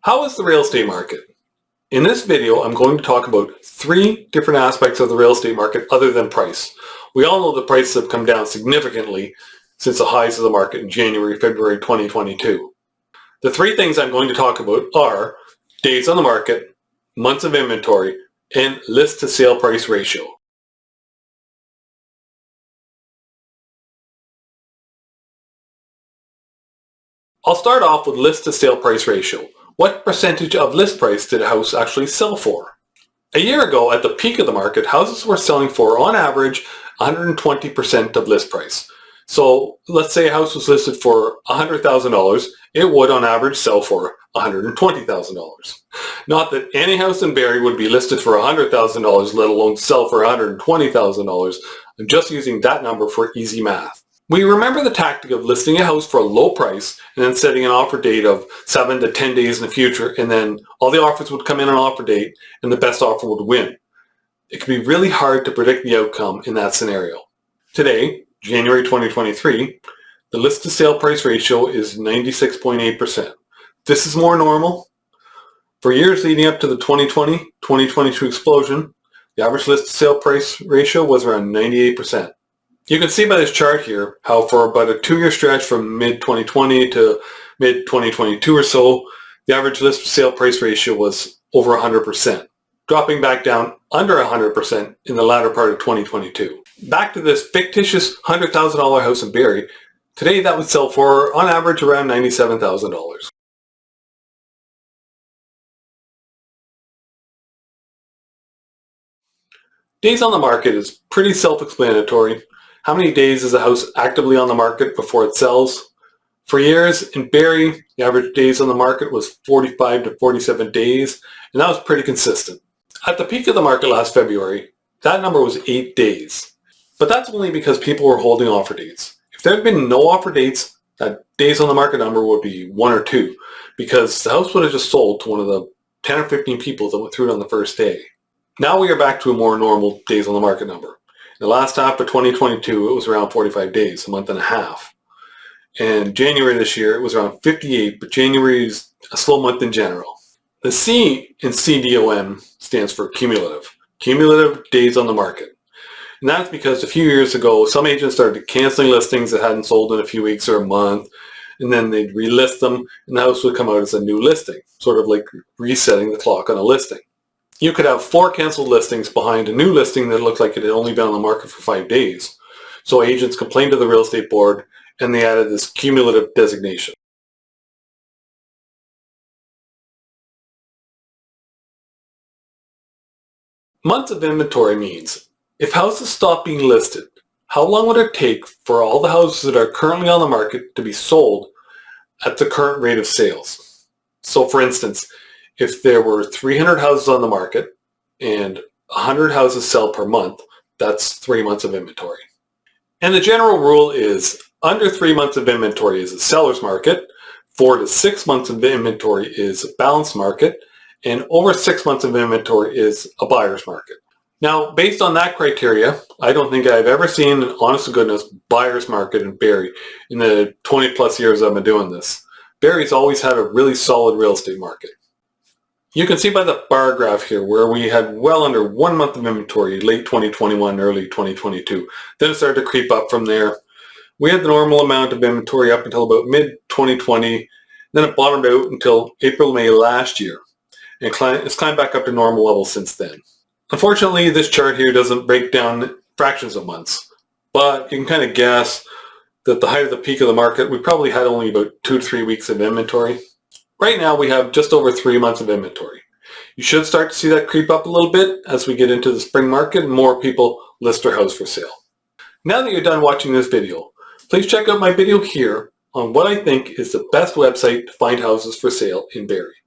How is the real estate market? In this video, I'm going to talk about 3 different aspects of the real estate market other than price. We all know the prices have come down significantly since the highs of the market in January, February 2022. The 3 things I'm going to talk about are days on the market, months of inventory, and list to sale price ratio. I'll start off with list to sale price ratio. What percentage of list price did a house actually sell for? A year ago, at the peak of the market, houses were selling for, on average, 120% of list price. So let's say a house was listed for $100,000, it would on average sell for $120,000. Not that any house in Barrie would be listed for $100,000, let alone sell for $120,000. I'm just using that number for easy math. We remember the tactic of listing a house for a low price and then setting an offer date of 7 to 10 days in the future, and then all the offers would come in on offer date and the best offer would win. It can be really hard to predict the outcome in that scenario. Today, January 2023, the list to sale price ratio is 96.8%. This is more normal. For years leading up to the 2020-2022 explosion, the average list to sale price ratio was around 98%. You can see by this chart here how for about a 2-year stretch from mid-2020 to mid-2022 or so, the average list to sale price ratio was over 100%, dropping back down under 100% in the latter part of 2022. Back to this fictitious $100,000 house in Barrie, today that would sell for, on average, around $97,000. Days on the market is pretty self-explanatory. How many days is a house actively on the market before it sells? For years in Barrie, the average days on the market was 45 to 47 days, and that was pretty consistent. At the peak of the market last February, that number was 8 days. But that's only because people were holding offer dates. If there had been no offer dates, that days on the market number would be 1 or 2, because the house would have just sold to one of the 10 or 15 people that went through it on the first day. Now we are back to a more normal days on the market number. The last half of 2022, it was around 45 days, a month and a half. And January this year, it was around 58, but January is a slow month in general. The C in CDOM stands for cumulative days on the market. And that's because a few years ago, some agents started canceling listings that hadn't sold in a few weeks or a month, and then they'd relist them, and the house would come out as a new listing, sort of like resetting the clock on a listing. You could have 4 canceled listings behind a new listing that looked like it had only been on the market for 5 days. So agents complained to the real estate board and they added this cumulative designation. Months of inventory means if houses stop being listed, how long would it take for all the houses that are currently on the market to be sold at the current rate of sales? So for instance, if there were 300 houses on the market and 100 houses sell per month, that's 3 months of inventory. And the general rule is under 3 months of inventory is a seller's market, 4 to 6 months of inventory is a balanced market, and over 6 months of inventory is a buyer's market. Now, based on that criteria, I don't think I've ever seen an honest-to-goodness buyer's market in Barrie in the 20 plus years I've been doing this. Barrie's always had a really solid real estate market. You can see by the bar graph here where we had well under 1 month of inventory late 2021, early 2022. Then it started to creep up from there. We had the normal amount of inventory up until about mid-2020. Then it bottomed out until April, May last year. And it's climbed back up to normal levels since then. Unfortunately, this chart here doesn't break down fractions of months. But you can kind of guess that at the height of the peak of the market, we probably had only about 2 to 3 weeks of inventory. Right now we have just over 3 months of inventory. You should start to see that creep up a little bit as we get into the spring market and more people list their house for sale. Now that you're done watching this video, please check out my video here on what I think is the best website to find houses for sale in Barrie.